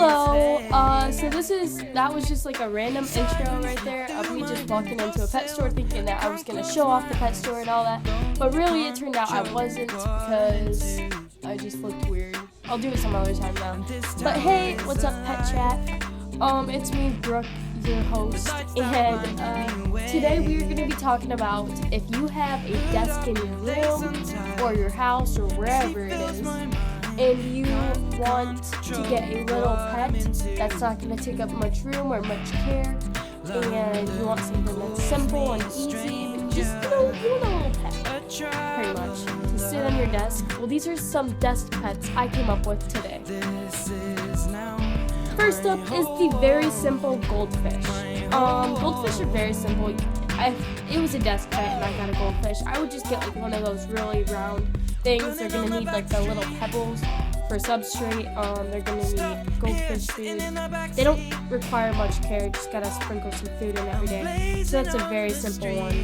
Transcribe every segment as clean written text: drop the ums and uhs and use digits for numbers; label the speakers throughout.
Speaker 1: Hello, that was just like a random intro right there of me just walking into a pet store thinking that I was going to show off the pet store and all that, but really it turned out I wasn't because I just looked weird. I'll do it some other time now. But hey, what's up, Pet Chat? It's me, Brooke, your host, and today we're going to be talking about if you have a desk in your room or your house or wherever it is, and you want to get a little pet that's not going to take up much room or much care, and you want something that's simple and easy, but just, you want a little pet, pretty much, to sit on your desk. Well, these are some desk pets I came up with today. First up is the very simple goldfish. Goldfish are very simple. It was a desk pet and I got a goldfish. I would just get like one of those really round things. They're gonna need like the little pebbles for substrate. They're gonna need goldfish food. They don't require much care, just gotta sprinkle some food in every day. So that's a very simple one.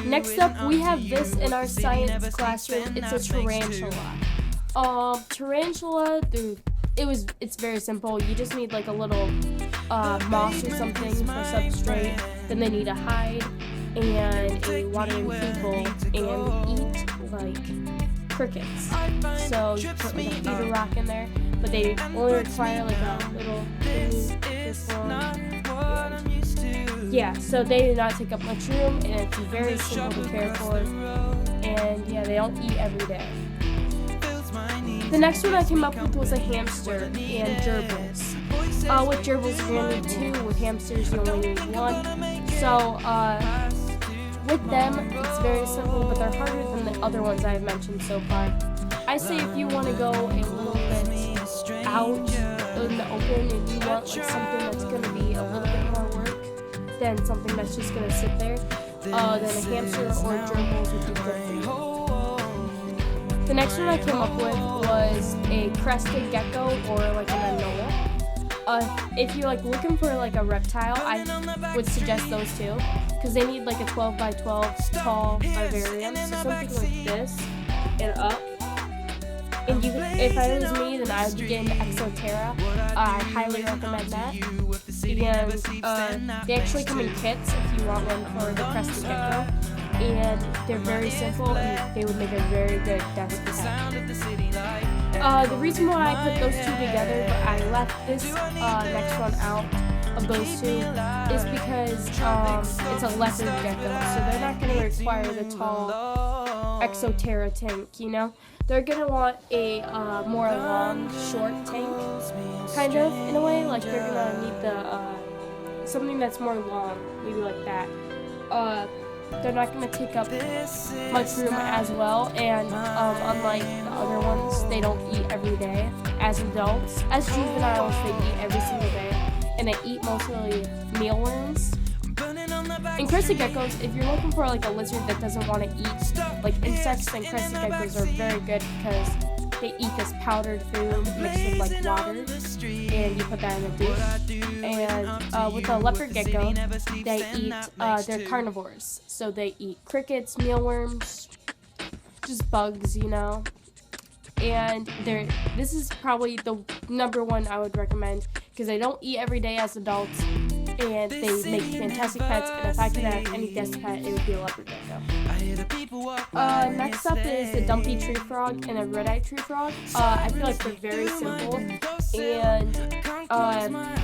Speaker 1: Next up, we have this in our science classroom. It's a tarantula. Tarantula, it's very simple. You just need like a little moss or something for substrate. Then they need a hide and a watering food bowl and eat like crickets. So you put like a feeder rock in there, but they only require like a little thing this long. Yeah, so they do not take up much room, and it's very simple to care for. And yeah, they don't eat every day. The next one I came up with was a hamster and gerbils. With gerbils, you're going to need 2. With hamsters, you only need 1. So, with them, it's very simple, but they're harder than the other ones I've mentioned so far. I say if you want to go a little bit out in the open, if you want like something that's going to be a little bit more work than something that's just going to sit there, then a hamster or gerbils would be good for you. The next one I came up with was a crested gecko or like an anoa. If you're like looking for like a reptile, I would suggest those two because they need like a 12 by 12 tall vivarium, so something like this and up. And if I was me, then I would get into Exoterra. I highly recommend that. And they actually come in kits if you want one for the crested gecko. And they're very simple and they would make a very good desk pet. The reason why I put those two together, but I left this next one out of those two, is because it's a leopard gecko, so they're not going to require the tall Exoterra tank, They're going to want a more long, short tank, kind of, in a way. Like, they're going to need the something that's more long, maybe like that. They're not going to take up much room as well, and unlike the other ones, they don't eat every day as adults. As juveniles, they eat every single day, and they eat mostly mealworms. In crested geckos, if you're looking for like a lizard that doesn't want to eat like insects, then crested geckos are very good because they eat this powdered food mixed with like water, and you put that in a dish. And with the leopard gecko, they eat, they're carnivores. So they eat crickets, mealworms, just bugs, And this is probably the number one I would recommend because they don't eat every day as adults, and they make fantastic pets. And if I could have any desk pet, it would be a leopard gecko. Next up is the dumpy tree frog and a red-eyed tree frog. I feel like they're very simple, and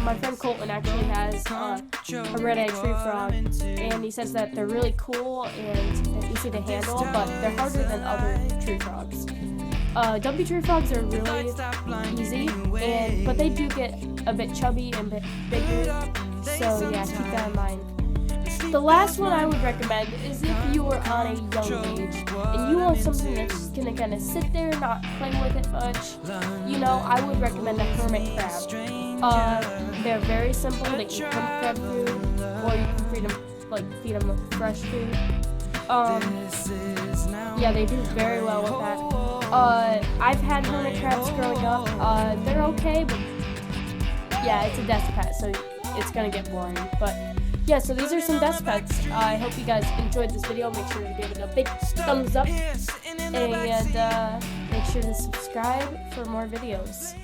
Speaker 1: my friend Colton actually has a red-eyed tree frog, and he says that they're really cool and they're easy to handle, but they're harder than other tree frogs. Dumpy tree frogs are really easy, but they do get a bit chubby and a bit bigger, so yeah, keep that in mind. The last one I would recommend is if you were on a young age and you want something that's just going to kind of sit there and not play with it much, I would recommend a hermit crab. They're very simple. They eat hermit crab food, or you can feed them with fresh food. Yeah, they do very well with that. I've had hermit crabs growing up. They're okay, but yeah, it's a desk pet, so it's going to get boring. But yeah, so these are some desk pets. I hope you guys enjoyed this video. Make sure to give it a big thumbs up, and make sure to subscribe for more videos.